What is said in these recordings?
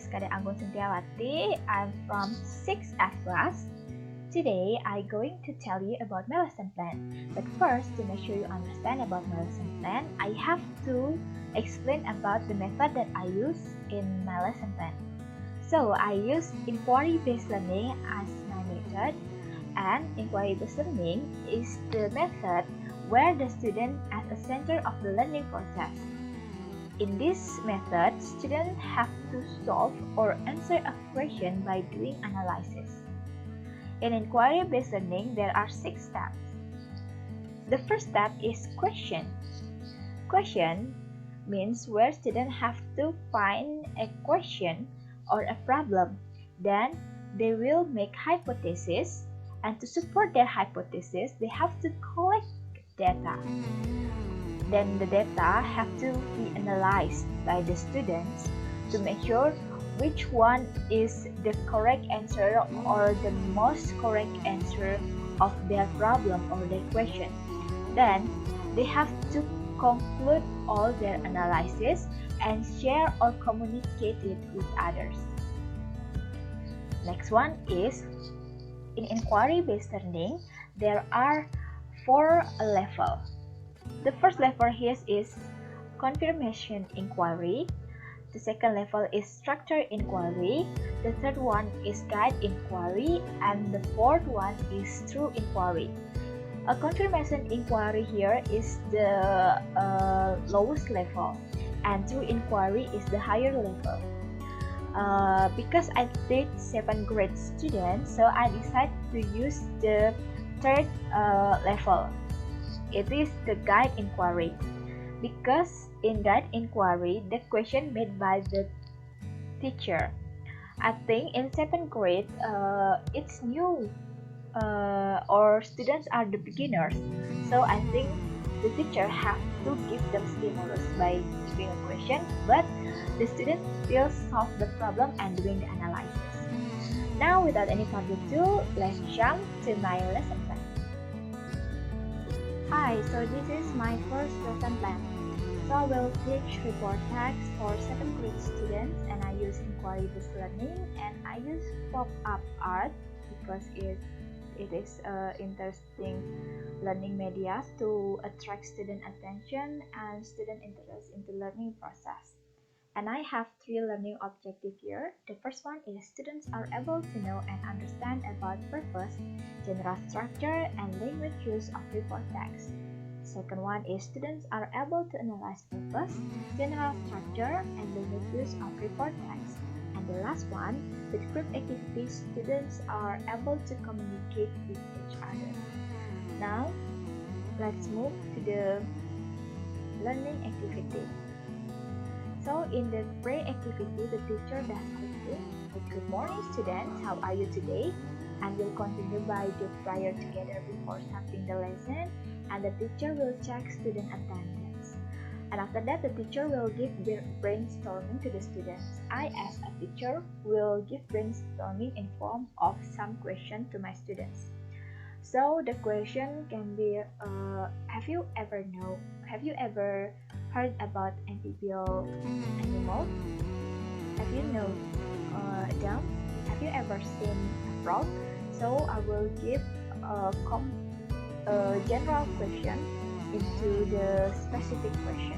is Kadek Anggun Sentyawati. I'm from 6F class. Today, I'm going to tell you about my lesson plan. But first, to make sure you understand about my lesson plan, I have to explain about the method that I use in my lesson plan. So, I use inquiry-based learning as my method, and inquiry-based learning is the method where the student is the center of the learning process. In this method, students have to solve or answer a question by doing analysis. In inquiry-based learning, there are 6 steps. The first step is question. Question means where students have to find a question or a problem. Then they will make hypothesis, and to support their hypothesis, they have to collect data. Then the data have to be analyzed by the students to make sure which one is the correct answer or the most correct answer of their problem or their question. Then they have to conclude all their analysis and share or communicate it with others. Next one is in inquiry-based learning, there are 4 levels. The first level here is confirmation inquiry. The second level is structure inquiry. The third one is guide inquiry. And the fourth one is through inquiry. A confirmation inquiry here is the lowest level, and through inquiry is the higher level. Because I did 7th grade students, so I decided to use the third level. It is the guide inquiry, because in guide inquiry, the question made by the teacher. I think in 7th grade, it's new, or students are the beginners. So I think the teacher have to give them stimulus by giving a question, but the students still solve the problem and doing the analysis. Now, without any further ado, let's jump to my lesson plan. Hi, so this is my first lesson plan. So I will teach report text for 7th grade students, and I use inquiry-based learning, and I use pop-up art because it is interesting learning media to attract student attention and student interest into learning process. And I have 3 learning objectives here. The first one is students are able to know and understand about purpose, general structure, and language use of report text. Second one is students are able to analyze purpose, general structure, and language use of report text. And the last one, with group activities, students are able to communicate with each other. Now, let's move to the learning activity. So in the pre-activity, the teacher does greeting. Good morning students, how are you today? And we'll continue by the prayer together before starting the lesson, and the teacher will check student attendance. And after that, the teacher will give brainstorming to the students. I, as a teacher, will give brainstorming in form of some question to my students. So the question can be, have you ever heard about amphibious animal? Have you know them? Have you ever seen a frog? So I will give a general question into the specific question,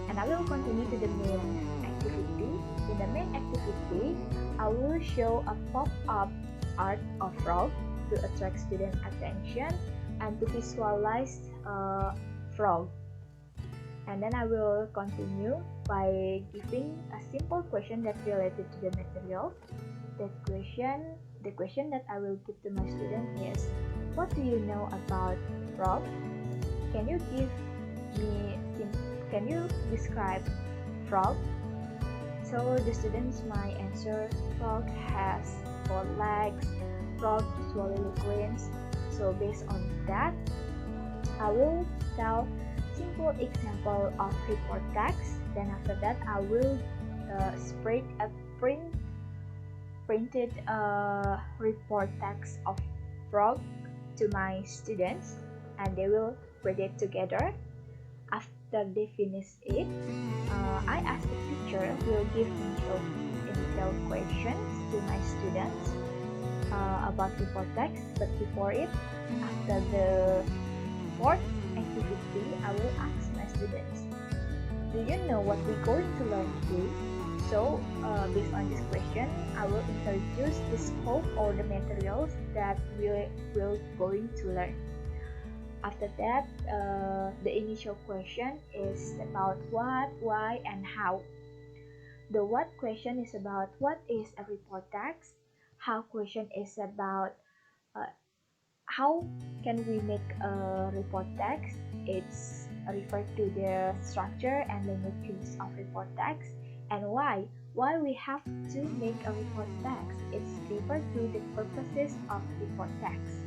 and I will continue to the main activity. In the main activity, I will show a pop-up art of frog to attract student attention and to visualize frog. And then I will continue by giving a simple question that's related to the material. The question that I will give to my student is, what do you know about frog? Can you describe frog? So the students might answer, frog has 4 legs, frog swallow grains. So based on that, I will tell simple example of report text. Then after that, I will spread a printed report text of frog to my students, and they will read it together. After they finish it, I as the teacher will give initial questions to my students about report text. But before it, after the fourth activity, I will ask my students, do you know what we're going to learn today? So, based on this question, I will introduce the scope or the materials that we will going to learn. After that, the initial question is about what, why, and how. The what question is about what is a report text. How question is about how can we make a report text. It's referred to the structure and language use of report text. And why we have to make a report text. It's referred to the purposes of report text.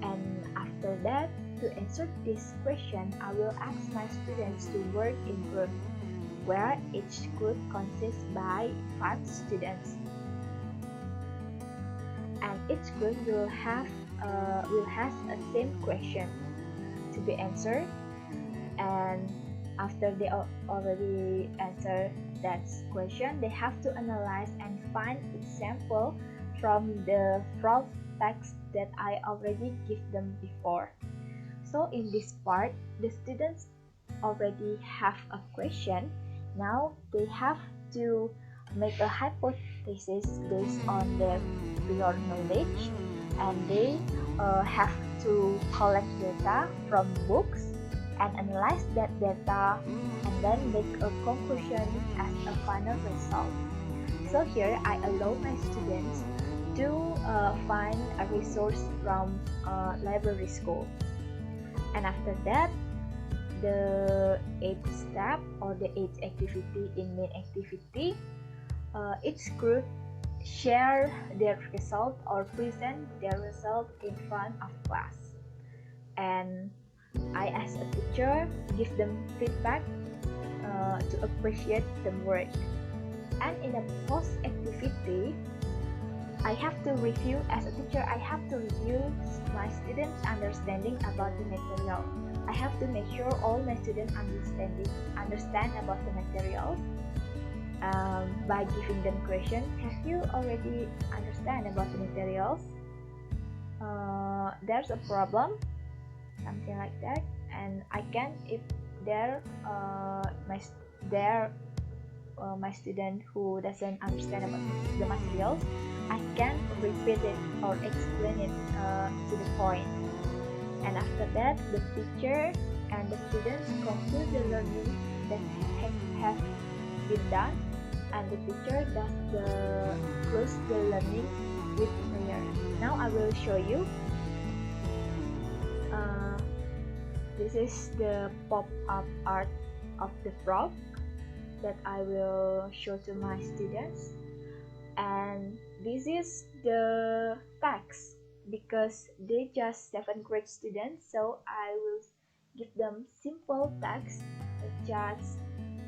And after that, to answer this question, I will ask my students to work in group, where each group consists by 5 students. And each group will have a same question to be answered. And after they already answer that question, they have to analyze and find example from the text that I already give them before. So in this part, the students already have a question. Now they have to make a hypothesis based on their prior knowledge, and they have to collect data from books and analyze that data and then make a conclusion as a final result. So here I allow my students to find a resource from library school. And after that, the 8th step or the 8th activity in main activity, each group share their result or present their result in front of class. And I, as a teacher, give them feedback to appreciate the work. And in a post activity, I have to review, as a teacher, I have to review my students' understanding about the material. I have to make sure all my students understand about the material by giving them questions. Have you already understand about the materials? There's a problem, something like that, and I can, if my student who doesn't understand about the materials, I can repeat it or explain it to the point. And after that, the teacher and the students conclude the learning that has been done, and the teacher does close the learning with prayer. Now I will show you. This is the pop-up art of the frog that I will show to my students. And this is the text, because they just 7th grade students, so I will give them simple text, just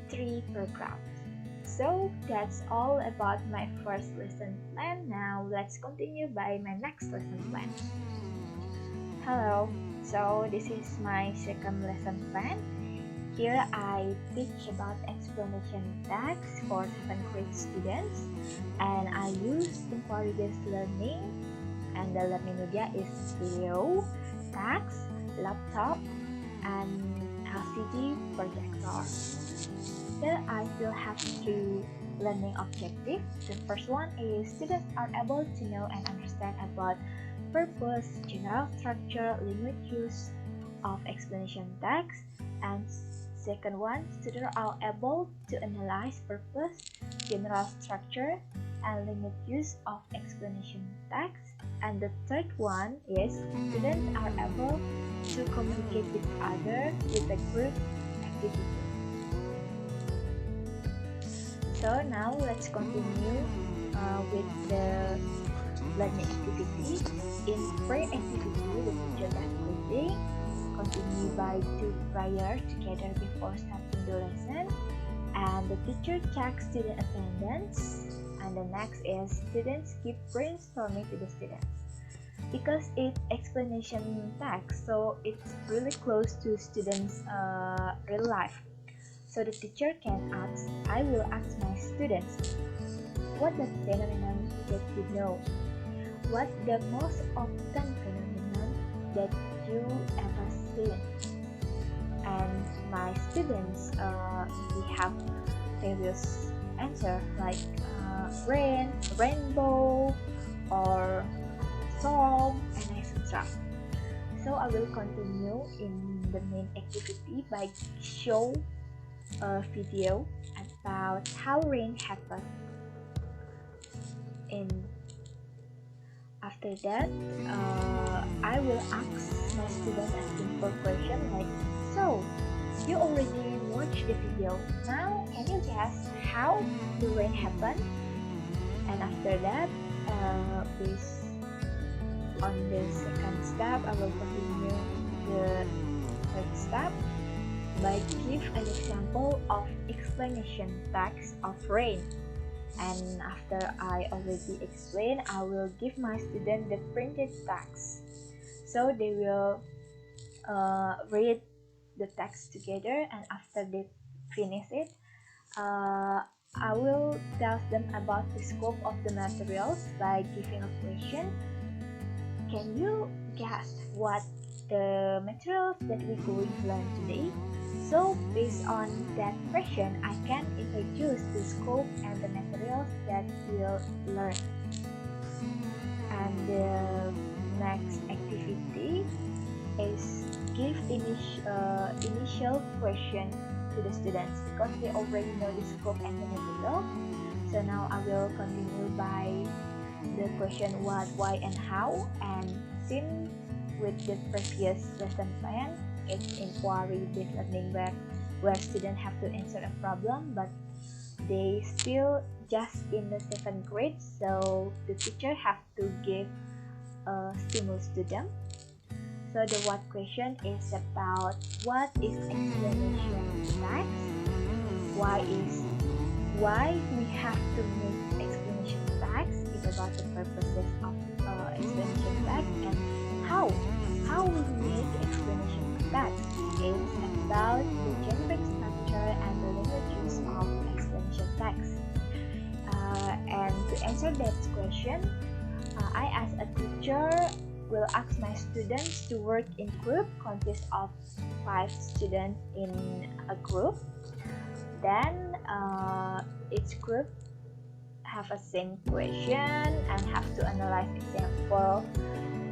3 paragraphs. So that's all about my first lesson plan. Now let's continue by my next lesson plan. Hello, so this is my second lesson plan. Here I teach about explanation text for 7th grade students, and I use inquiry-based learning, and the learning media is video, text, laptop, and LCD projector. Here I will have 3 learning objectives. The first one is students are able to know and understand about purpose, general structure, language use of explanation text, and second one, students are able to analyze purpose, general structure, and language use of explanation text. And the third one is students are able to communicate with others with a group activity. So now let's continue with the learning activity. In pre-activity, the teacher does quizzing, continue by 2 prior together before starting the lesson, and the teacher checks student attendance, and the next is students give brainstorming to the students. Because it's explanation text, so it's really close to students' real life. So the teacher can ask, I will ask my students, what the phenomenon that you know? What's the most often phenomenon that you ever seen? And my students maybe have various answer like rain, rainbow, or storm, and etc. So I will continue in the main activity by show a video about how rain happens. And after that, I will ask my student a simple question like, so you already watched the video. Now can you guess how the rain happened? And after that, based on the second step, I will continue the third step by give an example of explanation text of rain. And after I already explain, I will give my student the printed text, so they will read the text together, and after they finish it, I will tell them about the scope of the materials by giving a question. Can you guess what the materials that we're going to learn today? So based on that question, I can introduce the scope and the materials that we'll learn. And the next activity is give initial question to the students because they already know the scope and the material. So now I will continue by the question what, why, and how. And since with the previous lesson plan, it's inquiry-based learning where students have to answer a problem, but they still just in the 7th grade, so the teacher have to give a stimulus to them. So the what question is about what is explanation text, why we have to make explanation text, it's about the purposes of explanation text, and how we make explanation text is about the generic structure and the language use of explanation text. And to answer that question, I as a teacher will ask my students to work in group consist of 5 students in a group. Then each group have a same question and have to analyze example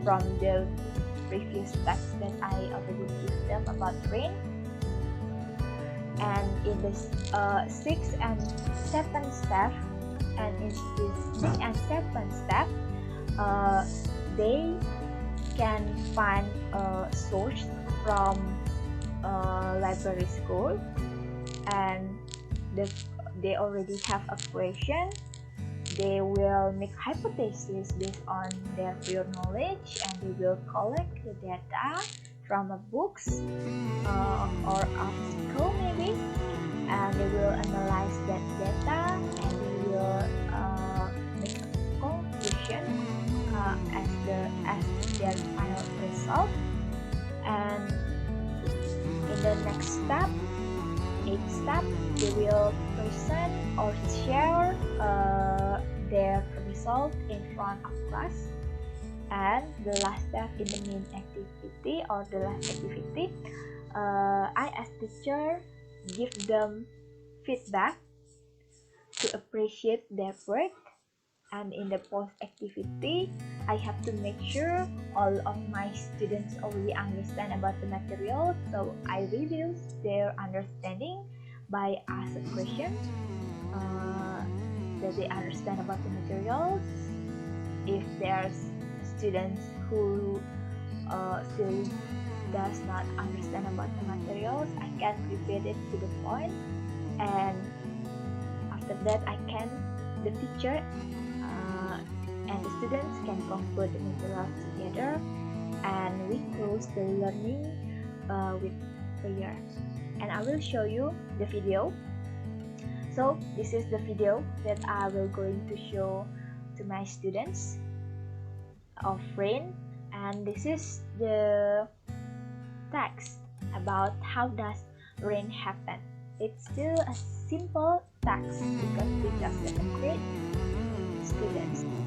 from the previous text that I already give them about rain. And in the 6th and 7th step, and in this 6th and 7th step, they can find a source from library school, and they already have a question. They will make hypotheses based on their prior knowledge, and they will collect the data from a books or article maybe, and they will analyze that data, and they will make a conclusion as their final result. And in the next step, 8th step, they will present or share their result in front of class. And the last step in the main activity or the last activity, I as teacher give them feedback to appreciate their work. And in the post activity, I have to make sure all of my students already understand about the material, so I review their understanding by asking a question that they understand about the materials. If there's students who still does not understand about the materials, I can repeat it to the point, and after that the teacher and the students can conclude the materials together, and we close the learning with prayer. And I will show you the video. So this is the video that I will going to show to my students of rain, and this is the text about how does rain happen. It's still a simple text because we just 7th grade, students.